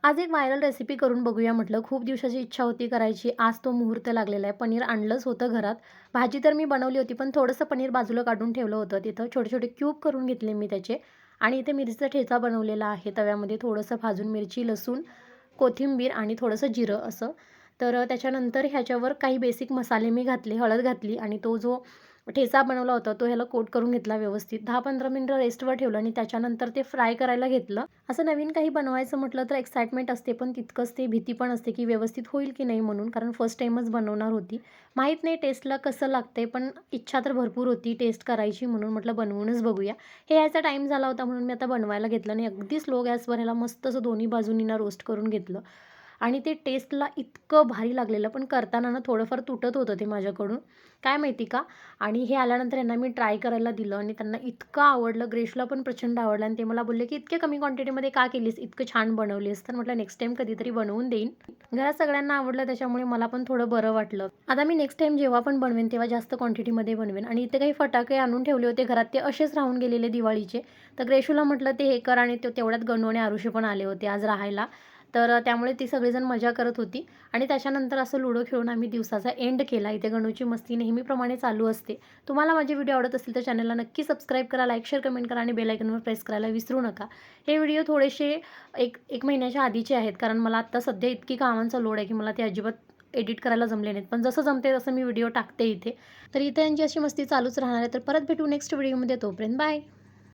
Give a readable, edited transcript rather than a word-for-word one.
आज एक viral recipe करून बघूया म्हटलं. खूप दिवसाची इच्छा होती करायची. आज तो मुहूर्त लागलेला आहे. पनीर आणलंच होतं घरात. भाजी तर मी बनवली होती, पण थोडंसं पनीर बाजूला काढून ठेवलं होतं. तिथं छोटे-छोटे क्यूब करून घेतले मी त्याचे आणि इथे मिरचीचा ठेचा बनवलेला आहे तव्यामध्ये. थोडंसं भाजून मिरची, लसूण, कोथिंबीर आणि थोडंसं जिरं असं. तर त्याच्यानंतर ह्याच्यावर काही बेसिक मसाले मी घातले, हळद घातली आणि तो जो ठेचा बनवला होता तो ह्याला कोट करून घेतला व्यवस्थित. 10-15 मिनिटं रेस्टवर ठेवलं आणि त्याच्यानंतर ते फ्राय करायला घेतलं. असं नवीन काही बनवायचं म्हटलं तर एक्साइटमेंट असते, पण तितकंच ते भीती पण असते, की व्यवस्थित होईल की नाही म्हणून. कारण फर्स्ट टाईमच बनवणार होती. माहीत नाही टेस्टला कसं लागतंय, पण इच्छा तर भरपूर होती टेस्ट करायची म्हणून म्हटलं बनवूनच बघूया. हे यायचा टाईम झाला होता म्हणून मी आता बनवायला घेतलं आणि अगदी स्लो गॅसवर ह्याला मस्त असं दोन्ही बाजूनी रोस्ट करून घेतलं. आणि ते टेस्टला इतकं भारी लागलेलं, पण करताना ना थोडंफार तुटत होतं ते माझ्याकडून. काय माहिती का? आणि हे आल्यानंतर यांना मी ट्राय करायला दिलं आणि त्यांना इतकं आवडलं. ग्रेशला पण प्रचंड आवडलं आणि ते मला बोलले, की "इतक्या कमी क्वांटिटीमध्ये का केलीस? इतकं छान बनवलीस." तर म्हटलं नेक्स्ट टाईम कधीतरी बनवून देईन. घरात सगळ्यांना आवडलं त्याच्यामुळे मला पण थोडं बरं वाटलं. आता मी नेक्स्ट टाईम जेव्हा पण बनवेन तेव्हा जास्त क्वांटिटीमध्ये बनवेन आणि इथे काही फटाके आणून ठेवले होते घरात. ते असेच राहून गेलेले दिवाळीचे. तर ग्रेशूला म्हटलं, "ते हे कर" आणि तेवढ्यात गणू आणि आरुषी पण आले होते आज राहायला. तर त्यामुळे ती सगळीजण मजा करत होती आणि त्याच्यानंतर असं लुडो खेळून आम्ही दिवसाचा एंड केला. इथे गणूची मस्ती नेहमीप्रमाणे चालू असते. तुम्हाला माझे व्हिडिओ आवडत असतील तर चॅनलला नक्की सबस्क्राईब करा, लाईक, शेअर, कमेंट करा आणि बेल आयकॉनवर प्रेस करायला विसरू नका. हे व्हिडिओ थोडेसे एक महिन्याच्या आधीचे आहेत, कारण मला आत्ता सध्या इतकी कामांचा लोड आहे, की मला ते अजिबात एडिट करायला जमले नाहीत. पण जसं जमते तसं मी व्हिडिओ टाकते इथे. तर इथे यांची अशी मस्ती चालूच राहणार आहे. तर परत भेटू नेक्स्ट व्हिडिओमध्ये. तोपर्यंत बाय.